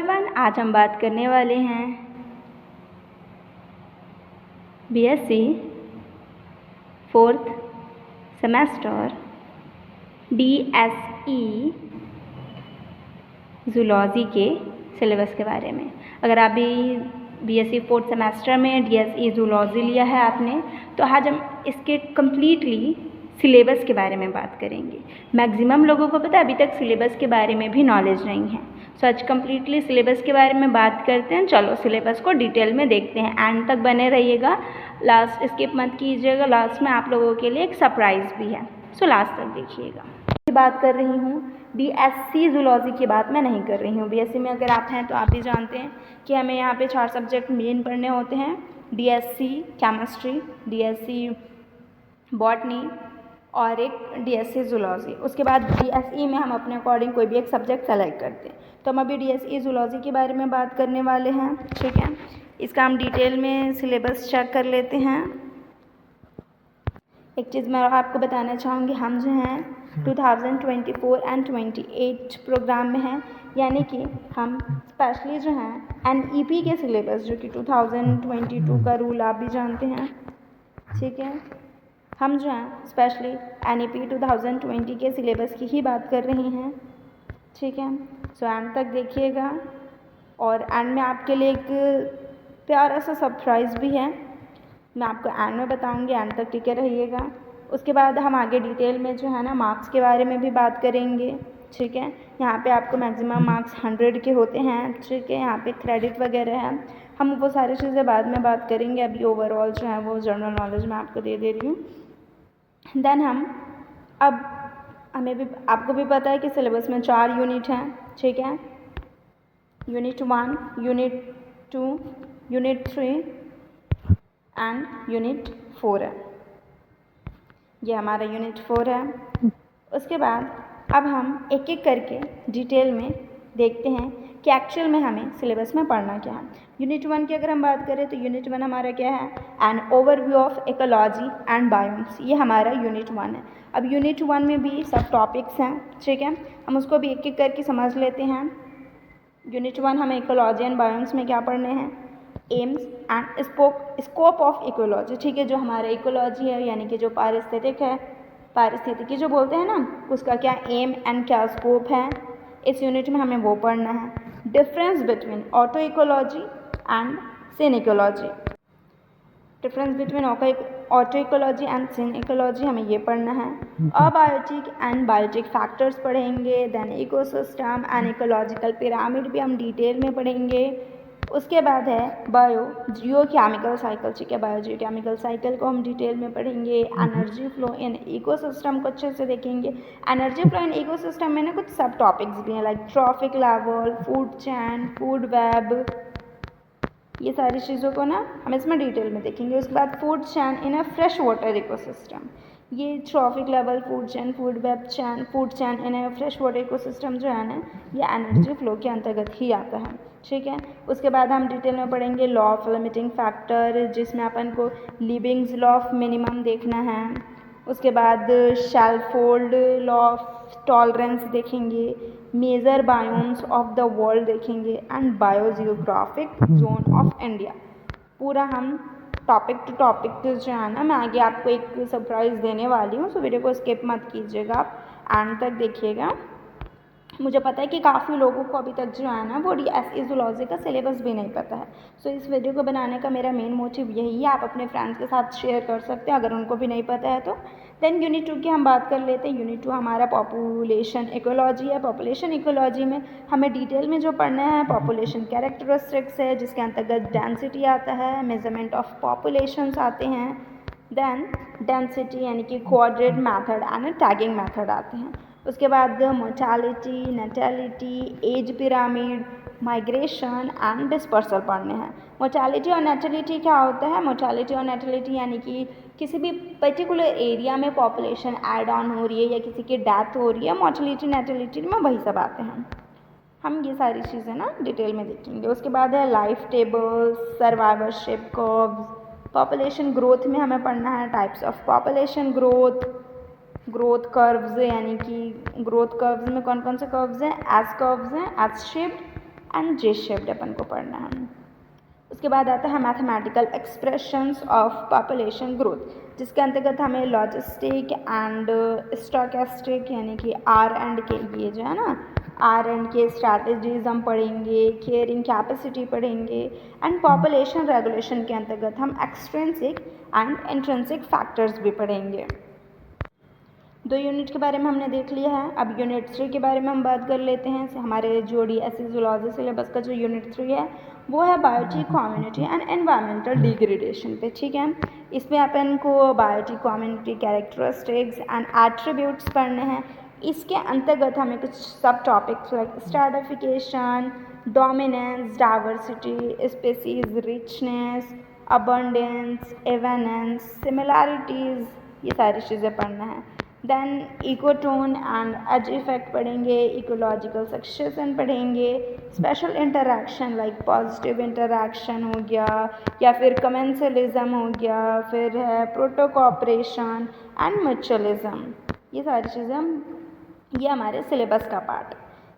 Everyone, आज हम बात करने वाले हैं BSc fourth semester DSE zoology के सिलेबस के बारे में। अगर आप भी बीएससी फोर्थ सेमेस्टर में डीएसई जूलॉजी लिया है आपने, तो आज हम इसके कम्प्लीटली सिलेबस के बारे में बात करेंगे। मैक्सिमम लोगों को पता है अभी तक सिलेबस के बारे में भी नॉलेज नहीं है। सो आज कम्प्लीटली सिलेबस के बारे में बात करते हैं। चलो सिलेबस को डिटेल में देखते हैं। एंड तक बने रहिएगा, लास्ट स्किप मत कीजिएगा। लास्ट में आप लोगों के लिए एक सरप्राइज़ भी है, सो लास्ट तक देखिएगा। बात कर रही हूँ बीएससी जूलॉजी की बात मैं नहीं कर रही हूँ। बीएससी में अगर आप हैं तो आप भी जानते हैं कि हमें यहाँ पे 4 सब्जेक्ट मेन पढ़ने होते हैं। डीएससी केमिस्ट्री, डीएससी बॉटनी और एक डीएससी जूलॉजी। उसके बाद डीएसई में हम अपने अकॉर्डिंग कोई भी एक सब्जेक्ट सेलेक्ट करते हैं। तो हम अभी डीएसई जूलॉजी के बारे में बात करने वाले हैं, ठीक है। इसका हम डिटेल में सिलेबस चेक कर लेते हैं। एक चीज़ मैं आपको बताना चाहूँगी, हम जो हैं 2024 एंड 28 प्रोग्राम में हैं, यानी कि हम स्पेशली जो हैं एनईपी के सिलेबस, जो कि 2022 का रूल आप भी जानते हैं, ठीक है। हम जो हैं स्पेशली एनईपी 2020 के सिलेबस की ही बात कर रहे हैं, ठीक है। सो एंड तक देखिएगा और एंड में आपके लिए एक प्यारा सा सरप्राइज़ भी है, मैं आपको एंड में बताऊंगी। एंड तक टिके रहिएगा। उसके बाद हम आगे डिटेल में जो है ना मार्क्स के बारे में भी बात करेंगे, ठीक है। यहाँ पे आपको मैक्सिमम मार्क्स 100 के होते हैं, ठीक है। यहाँ पे क्रेडिट वगैरह है, हम वो सारी चीज़ें बाद में बात करेंगे। अभी ओवरऑल जो है वो जनरल नॉलेज में आपको दे रही हूँ। देन अब हमें भी, आपको भी पता है कि सिलेबस में 4 यूनिट हैं, ठीक है। Unit 1, unit 2, unit 3 and unit 4 है। ये हमारा यूनिट 4 है। उसके बाद अब हम एक एक करके डिटेल में देखते हैं कि एक्चुअल में हमें सिलेबस में पढ़ना क्या है। यूनिट 1 की अगर हम बात करें तो यूनिट 1 हमारा क्या है, an overview of ecology and biomes. ये हमारा यूनिट 1 है। अब यूनिट 1 में भी सब टॉपिक्स हैं, ठीक है। हम उसको भी एक एक करके समझ लेते हैं। यूनिट 1 हमें इकोलॉजी एंड बायोम्स में क्या पढ़ने हैं, AIIMS and scope of ecology, ठीक है। जो हमारा इकोलॉजी है यानी कि जो पारिस्थितिक है, पारिस्थितिकी जो बोलते हैं ना, उसका क्या एम एंड क्या स्कोप है, इस यूनिट में हमें वो पढ़ना है। Difference between autecology and synecology, difference between autecology and synecology हमें ये पढ़ना है। अबायोटिक एंड बायोटिक फैक्टर्स पढ़ेंगे। Then ecosystem and ecological pyramid भी हम डिटेल में पढ़ेंगे। उसके बाद है जियोकेमिकल साइकिल, ठीक है। जियोकेमिकल साइकिल को हम डिटेल में पढ़ेंगे। एनर्जी फ्लो इन इकोसिस्टम को अच्छे से देखेंगे। एनर्जी फ्लो इन इकोसिस्टम में ना कुछ सब टॉपिक्स भी हैं, like traffic level, food chain, food web, ये सारी चीज़ों को ना हम इसमें डिटेल में देखेंगे। उसके बाद food chain in a fresh water ecosystem, ये trophic level, food chain, food web chain, food chain in a fresh water ecosystem जो है ना, ये एनर्जी फ्लो के अंतर्गत ही आता है, ठीक है। उसके बाद हम डिटेल में पढ़ेंगे लॉ ऑफ लिमिटिंग फैक्टर, जिसमें अपन को लिविंग्स लॉ ऑफ मिनिमम देखना है। उसके बाद शेलफोल्ड लॉ ऑफ टॉलरेंस देखेंगे। Major biomes of the world देखेंगे and biogeographic zone of India. पूरा हम टॉपिक टू टॉपिक जो है ना, मैं आगे आपको एक सरप्राइज़ देने वाली हूँ, सो वीडियो को स्किप मत कीजिएगा, आप एंड तक देखिएगा। मुझे पता है कि काफ़ी लोगों को अभी तक जो है ना वो डीएसई जूलॉजी का सिलेबस भी नहीं पता है। सो इस वीडियो को बनाने का मेरा मेन मोटिव यही है, आप अपने फ्रेंड्स के साथ शेयर कर सकते हैं अगर उनको भी नहीं पता है तो। देन यूनिट 2 की हम बात कर लेते हैं। यूनिट 2 हमारा पॉपुलेशन इकोलॉजी है। पॉपुलेशन इकोलॉजी में हमें डिटेल में जो पढ़ना है पॉपुलेशन कैरेक्टरिस्टिक्स है, जिसके अंतर्गत डेंसिटी आता है, मेजरमेंट ऑफ पॉपुलेशंस आते हैं। देन डेंसिटी यानी कि coordinate method and tagging method आते हैं। उसके बाद mortality, natality, age pyramid, migration and dispersal पढ़ने हैं। मोर्टालिटी और नेटेलिटी क्या होता है, मोर्टालिटी और नेटेलिटी यानी कि किसी भी पर्टिकुलर एरिया में पॉपुलेशन ऐड ऑन हो रही है या किसी की डेथ हो रही है, मोर्टालिटी नेटेलिटी में वही सब आते हैं। हम ये सारी चीज़ें ना डिटेल में देखेंगे। उसके बाद है life table, survivorship curves, population growth में हमें पढ़ना है types of population growth, growth curves यानी कि ग्रोथ कर्व्स में कौन कौन से कर्व्स हैं, एस कर्व्स हैं, S shaped, and J shaped अपन को पढ़ना है। उसके बाद आता है mathematical expressions of population growth, जिसके अंतर्गत हमें लॉजिस्टिक एंड स्टोकेस्टिक यानी कि आर एंड के ये जो है ना आर एंड के स्ट्रैटेजीज हम पढ़ेंगे, केयरिंग कैपेसिटी पढ़ेंगे एंड पॉपुलेशन रेगुलेशन के अंतर्गत हम एक्सट्रिंसिक एंड इंट्रिंसिक फैक्टर्स भी पढ़ेंगे। 2 यूनिट के बारे में हमने देख लिया है। अब यूनिट 3 के बारे में हम बात कर लेते हैं। हमारे जो DSC जूलॉजी सिलेबस का जो यूनिट 3 है वो है biotic community and environmental degradation पे, ठीक है। इसमें अपन को biotic community characteristics and attributes पढ़ने हैं। इसके अंतर्गत हमें कुछ sub topics like stratification, dominance, diversity, species richness, abundance, evenness, similarities, ये सारी चीज़ें पढ़ना है। Then ecotone and edge effect पढ़ेंगे, इकोलॉजिकल सक्सेशन पढ़ेंगे, special interaction like positive interaction हो गया या फिर कमेंसलिज्म हो गया, फिर है प्रोटोकॉपरेशन एंड म्यूचुअलिज्म, ये सारी चीज़ें ये हमारे सिलेबस का पार्ट।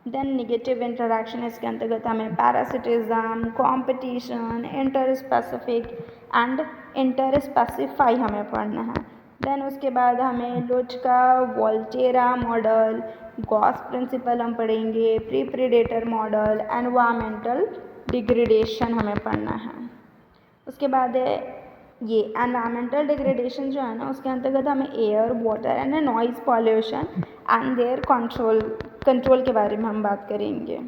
देन निगेटिव इंटरैक्शन, इसके अंतर्गत हमें parasitism, competition, inter specific and inter specify हमें पढ़ना है। देन उसके बाद हमें लुच का वोल्टेरा मॉडल, गॉस प्रिंसिपल हम पढ़ेंगे, pre predator model, environmental degradation हमें पढ़ना है। उसके बाद है ये एनवायरमेंटल डिग्रेडेशन जो है ना उसके अंतर्गत हमें air, water and noise pollution and their control के बारे में हम बात करेंगे।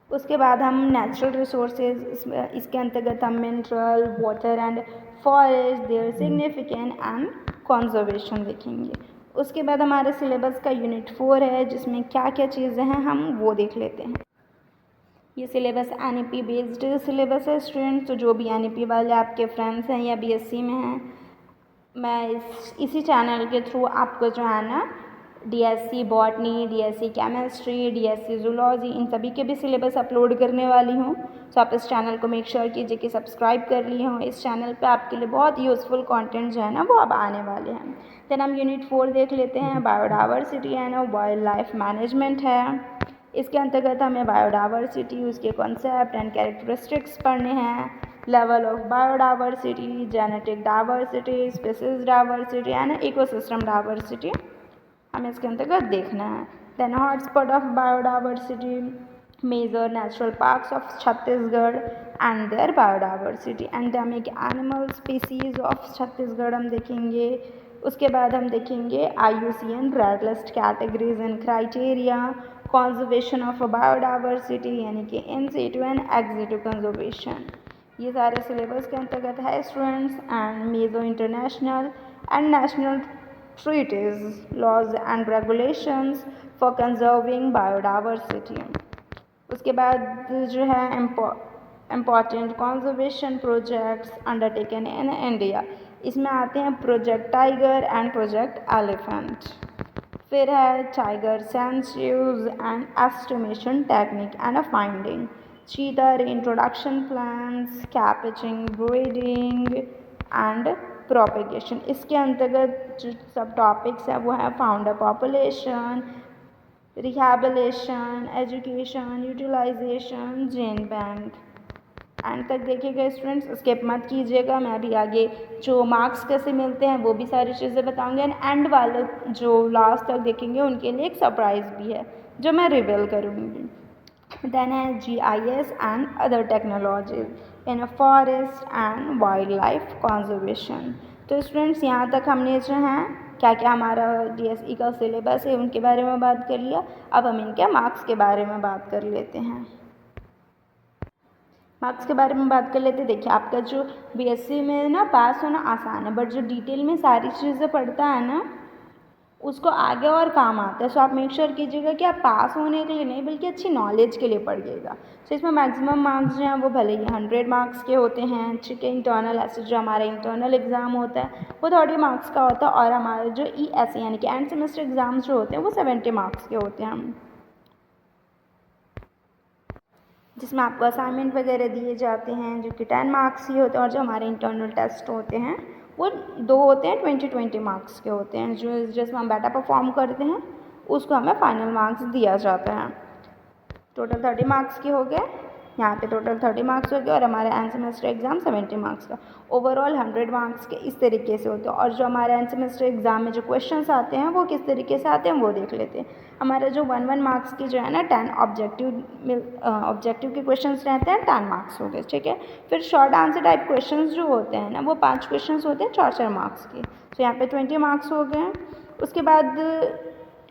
उसके बाद हम नेचुरल रिसोर्सेज, इसके अंतर्गत हम mineral, water and forest, their significance and conservation देखेंगे। उसके बाद हमारे सिलेबस का यूनिट 4 है जिसमें क्या क्या चीज़ें हैं हम वो देख लेते हैं। ये सिलेबस NEP बेस्ड सिलेबस है स्टूडेंट्स, तो जो भी NEP वाले आपके फ्रेंड्स हैं या BSc में हैं, मैं इसी चैनल के थ्रू आपको जो है ना DSc botany, DSc chemistry, DSc zoology, इन सभी के भी सिलेबस अपलोड करने वाली हूँ। तो आप इस चैनल को मेक श्योर कीजिए कि सब्सक्राइब कर लिए हों। इस चैनल पे आपके लिए बहुत यूज़फुल कंटेंट जो है ना वो अब आने वाले हैं। देन हम यूनिट 4 देख लेते हैं। Biodiversity and wild life management है। इसके अंतर्गत हमें बायोडाइवर्सिटी, उसके कॉन्सेप्ट एंड कैरेक्टरिस्टिक्स पढ़ने हैं, level of biodiversity, genetic diversity, species diversity and ecosystem diversity हमें इसके अंतर्गत देखना है। Then hotspot of biodiversity, major natural parks of Chhattisgarh and their biodiversity, endemic animal species of Chhattisgarh हम देखेंगे। उसके बाद हम देखेंगे IUCN red list categories and criteria, conservation of biodiversity यानी कि in situ and ex situ conservation, ये सारे सिलेबस के अंतर्गत है students. And major international and national treaties, laws and regulations for conserving biodiversity। उसके बाद जो है important conservation projects undertaken in India, इसमें आते हैं project tiger and project elephant. फिर है tiger sanctuaries and estimation technique and finding, cheetah introduction plans, capturing, breeding and propagation. इसके अंतर्गत जो सब टॉपिक्स है वो है founder population, rehabilitation, education, utilisation, gene bank. End तक देखिएगा स्टूडेंट्स, स्किप मत कीजिएगा। मैं अभी आगे जो मार्क्स कैसे मिलते हैं वो भी सारी चीज़ें बताऊंगी। एंड वाले जो लास्ट तक देखेंगे उनके लिए एक सरप्राइज़ भी है जो मैं रिवील करूँगी। देन है GIS and other technologies in forest and wild life conservation. तो स्टूडेंट्स यहाँ तक हमने जो है क्या क्या हमारा DSE का सिलेबस है उनके बारे में बात कर लिया। अब हम इनके मार्क्स के बारे में बात कर लेते हैं। मार्क्स के बारे में बात कर लेते हैं। देखिए आपका जो BSc में ना पास होना आसान है, बट जो डिटेल में सारी चीज़ें पढ़ता है ना उसको आगे और काम आता है। सो आप मेक श्योर कीजिएगा कि आप पास होने के लिए नहीं बल्कि अच्छी नॉलेज के लिए पढ़िएगा। सो इसमें मैक्सिमम मार्क्स जो हैं वो भले ही 100 मार्क्स के होते हैं, ठीक है। इंटरनल ऐसे जो हमारा इंटरनल एग्ज़ाम होता है वो 30 मार्क्स का होता है, और हमारे जो ESE यानी कि एंड सेमेस्टर एग्ज़ाम्स जो होते हैं वो 70 मार्क्स के होते हैं, जिसमें आपको असाइनमेंट वगैरह दिए जाते हैं जो कि 10 मार्क्स ही होते हैं, और जो हमारे इंटरनल टेस्ट होते हैं वो 2 होते हैं 20 मार्क्स के होते हैं। जो जिसमें हम बेटा परफॉर्म करते हैं उसको हमें फाइनल मार्क्स दिया जाता है। टोटल 30 मार्क्स के हो गए, यहाँ पे टोटल 30 मार्क्स हो गए और हमारा एंड सेमेस्टर एग्ज़ाम 70 मार्क्स का, ओवरऑल 100 मार्क्स के इस तरीके से होते हैं। और जो हमारे एंड सेमेस्टर एग्ज़ाम में जो क्वेश्चंस आते हैं वो किस तरीके से आते हैं वो देख लेते हैं। हमारे जो 1 मार्क्स की जो है ना 10 ऑब्जेक्टिव के क्वेश्चंस रहते हैं, 10 मार्क्स हो गए, ठीक है। फिर शॉर्ट आंसर टाइप क्वेश्चंस जो होते हैं ना वो 5 क्वेश्चंस होते हैं 4-4 मार्क्स के, तो यहाँ पे 20 मार्क्स हो गए। उसके बाद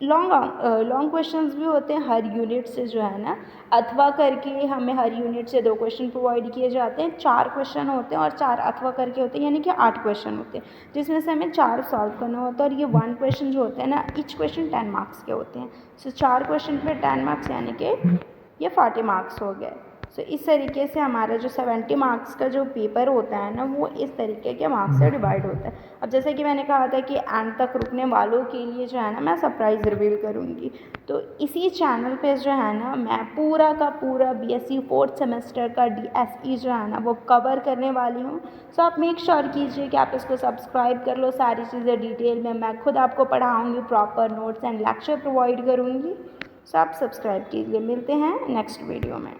लॉन्ग क्वेश्चंस भी होते हैं हर यूनिट से जो है ना, अथवा करके हमें हर यूनिट से 2 क्वेश्चन प्रोवाइड किए जाते हैं, 4 क्वेश्चन होते हैं और 4 अथवा करके होते हैं, यानी कि 8 क्वेश्चन होते हैं, जिसमें से हमें 4 सॉल्व करना होता है। और ये 1 क्वेश्चन जो होते हैं ना, ईच क्वेश्चन 10 मार्क्स के होते हैं, सो 4 क्वेश्चन पे 10 मार्क्स यानी कि ये 40 मार्क्स हो गए। सो इस तरीके से हमारा जो 70 मार्क्स का जो पेपर होता है ना वो इस तरीके के मार्क्स से डिवाइड होता है। अब जैसे कि मैंने कहा था कि एंड तक रुकने वालों के लिए जो है ना मैं सरप्राइज़ रिवील करूँगी, तो इसी चैनल पे जो है ना मैं पूरा का पूरा BSc 4th सेमेस्टर का DSE जो है ना वो कवर करने वाली हूँ। सो आप मेक श्योर कीजिए कि आप इसको सब्सक्राइब कर लो, सारी चीज़ें डिटेल में मैं खुद आपको पढ़ाऊँगी, proper notes and lecture provide करूँगी। सो आप सब्सक्राइब कीजिए, मिलते हैं नेक्स्ट वीडियो में।